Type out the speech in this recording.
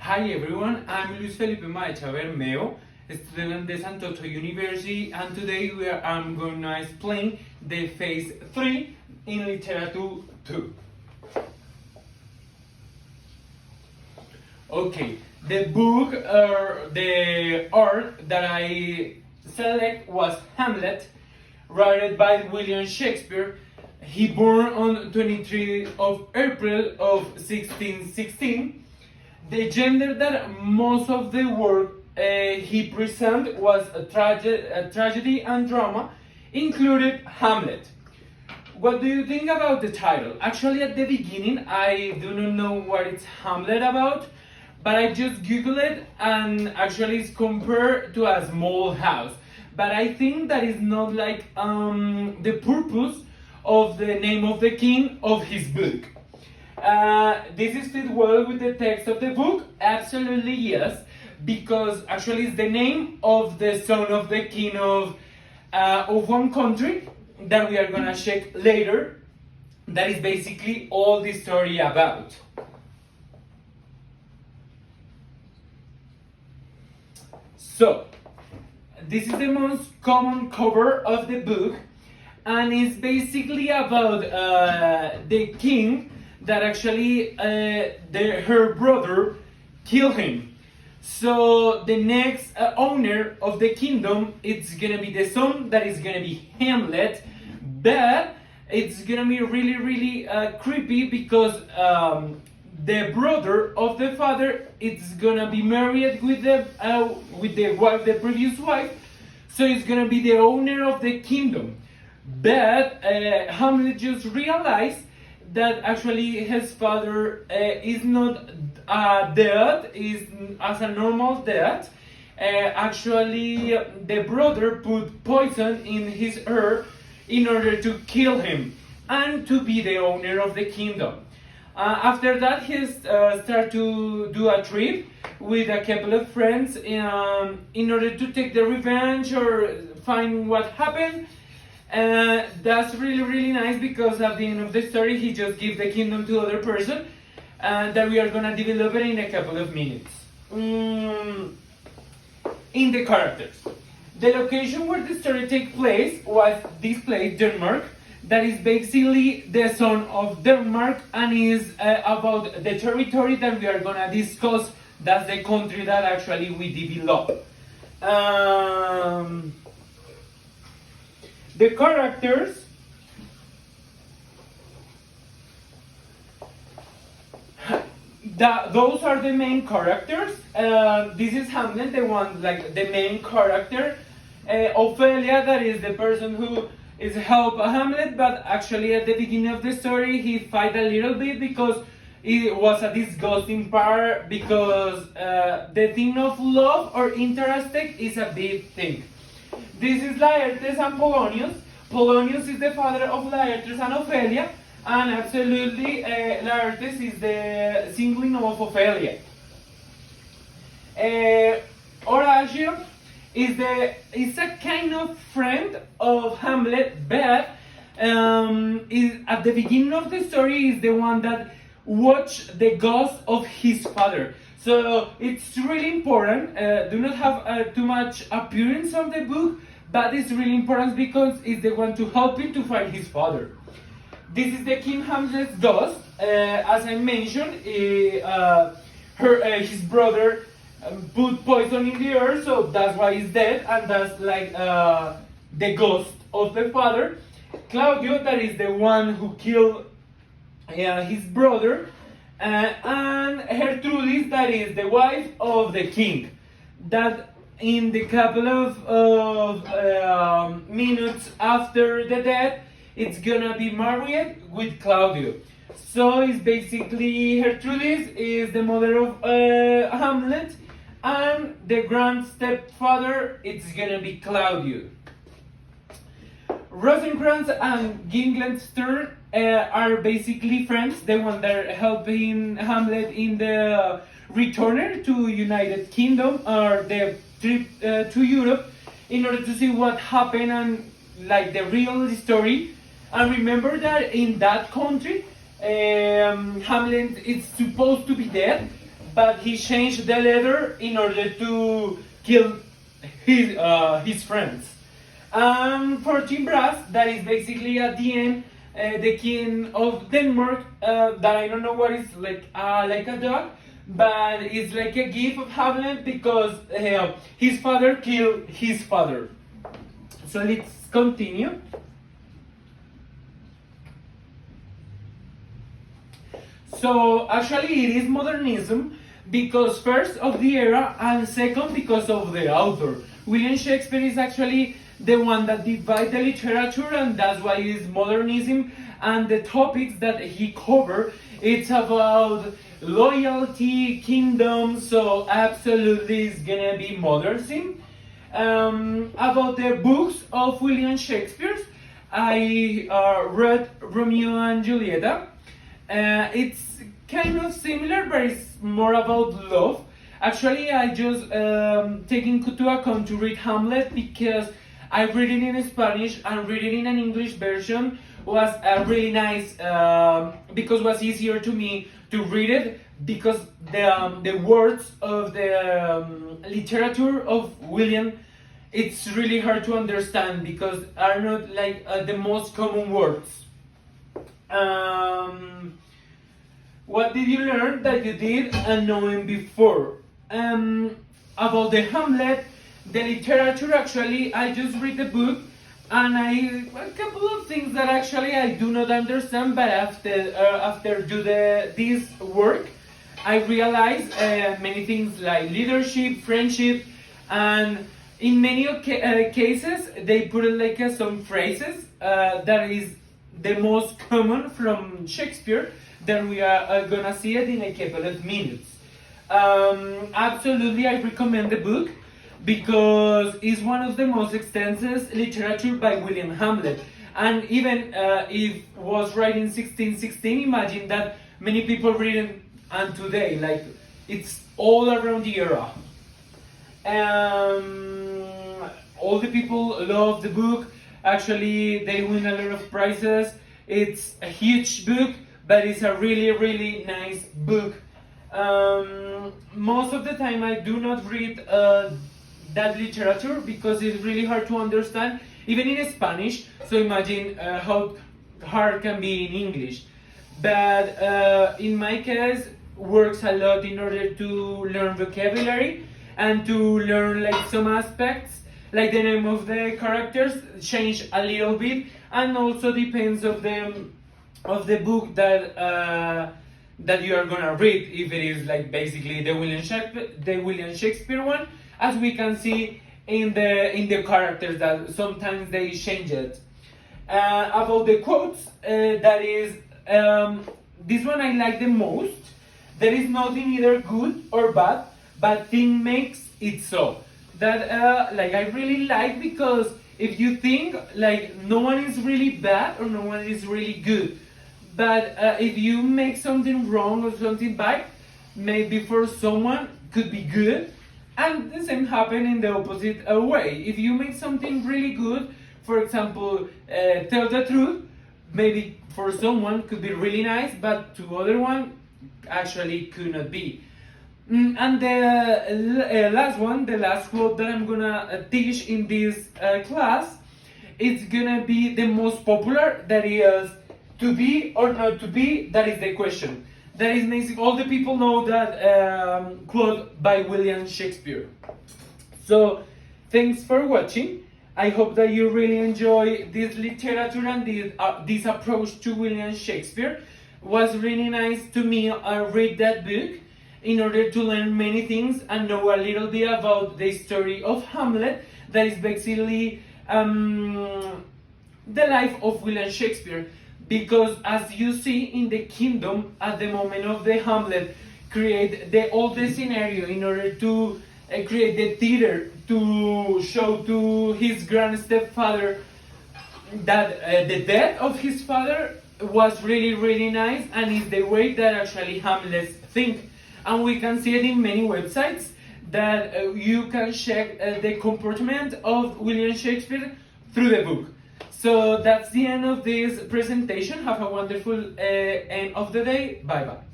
Hi everyone, I'm Luis Felipe Maecha Bermeo, student de Santo University, and today I'm going to explain the phase 3 in Literatura 2. Okay, the book or the art that I select was Hamlet, written by William Shakespeare. He born on 23 of April of 1616. The genre that most of the work he presented was a tragedy and drama, included Hamlet. What do you think about the title? Actually, at the beginning, I do not know what it's Hamlet about, but I just Googled it and actually it's compared to a small house. But I think that is not like the purpose of the name of the king of his book. This is fit well with the text of the book? Absolutely yes, because actually it's the name of the son of the king of one country that we are gonna check later. That is basically all the story about. So, this is the most common cover of the book, and it's basically about the king that actually her brother killed him. So the next owner of the kingdom, it's gonna be the son that is gonna be Hamlet, but it's gonna be really creepy because the brother of the father, it's gonna be married with the wife, the previous wife, so it's gonna be the owner of the kingdom. But Hamlet just realized that actually his father is not dead, is as a normal death. Actually, the brother put poison in his herb in order to kill him and to be the owner of the kingdom. After that, he started to do a trip with a couple of friends in order to take the revenge or find what happened. That's really nice because at the end of the story he just gives the kingdom to other person that we are gonna develop it in a couple of minutes. In the characters, the location where the story takes place was this place, Denmark, that is basically the son of Denmark and is about the territory that we are gonna discuss. That's the country that actually we develop. The characters, those are the main characters. This is Hamlet, the one, like the main character. Ophelia, that is the person who is help Hamlet, but actually at the beginning of the story he fight a little bit because it was a disgusting part, because the thing of love or interest is a big thing. This is Laertes and Polonius. Polonius is the father of Laertes and Ophelia, and absolutely Laertes is the sibling of Ophelia. Horatio is a kind of friend of Hamlet, but is at the beginning of the story is the one that watched the ghost of his father. So it's really important. Do not have too much appearance of the book, but it's really important because it's the one to help him to find his father. This is the King Hamlet's ghost. As I mentioned, his brother put poison in the earth, so that's why he's dead, and that's like the ghost of the father. Claudio, that is the one who killed his brother. And Gertrudis, that is the wife of the king, that in the couple of minutes after the death, it's gonna be married with Claudio. So it's basically Gertrudis is the mother of Hamlet, and the grand stepfather, it's gonna be Claudio. Rosencrantz and Guildenstern are basically friends, the one that are helping Hamlet in the return to United Kingdom or the trip to Europe in order to see what happened and like the real story. And remember that in that country, Hamlet is supposed to be dead, but he changed the letter in order to kill his friends. For Team Brass, that is basically at the end the king of Denmark, that I don't know what is like a dog, but it's like a gift of Hamlet because his father killed his father. So let's continue. So actually it is modernism because first of the era and second because of the author. William Shakespeare is actually the one that divides the literature, and that's why it is modernism. And the topics that he covered, it's about loyalty, kingdom, so absolutely it's gonna be modernism. About the books of William Shakespeare, I read Romeo and Juliet. It's kind of similar, but it's more about love. Actually, I just taking into account to read Hamlet because I read it in Spanish and read it in an English version was really nice because it was easier to me to read it because the words of the literature of William, it's really hard to understand because are not like the most common words. What did you learn that you did knowing before? About the Hamlet, the literature, actually, I just read the book and a couple of things that actually I do not understand, but after do this work, I realized many things like leadership, friendship, and in many cases, they put like some phrases that is the most common from Shakespeare that we are gonna see it in a couple of minutes. Absolutely, I recommend the book because it's one of the most extensive literature by William Hamlet. And even if was written in 1616, imagine that many people read it and today, like it's all around the era. All the people love the book. Actually, they win a lot of prizes. It's a huge book, but it's a really, really nice book. Most of the time I do not read that literature because it's really hard to understand, even in Spanish, so imagine how hard can be in English. But in my case, works a lot in order to learn vocabulary and to learn like some aspects, like the name of the characters change a little bit, and also depends of the book that you are gonna read. If it is like basically the William Shakespeare one, as we can see in the characters that sometimes they change it. About the quotes, that is this one I like the most. There is nothing either good or bad, but thing makes it so. That like I really like because if you think like no one is really bad or no one is really good, but if you make something wrong or something bad, maybe for someone could be good, and the same happen in the opposite way. If you make something really good, for example, tell the truth, maybe for someone could be really nice, but to other one actually could not be. And the last one, the last quote that I'm gonna teach in this class, it's gonna be the most popular, that is to be or not to be, that is the question. That is amazing. All the people know that quote by William Shakespeare. So thanks for watching. I hope that you really enjoy this literature and this approach to William Shakespeare. It was really nice to me read that book in order to learn many things and know a little bit about the story of Hamlet, that is basically the life of William Shakespeare. Because as you see in the kingdom, at the moment of the Hamlet, create all the scenario in order to create the theater to show to his grand stepfather that the death of his father was really, really nice, and is the way that actually Hamlet think. And we can see it in many websites that you can check the comportment of William Shakespeare through the book. So that's the end of this presentation. Have a wonderful end of the day. Bye bye.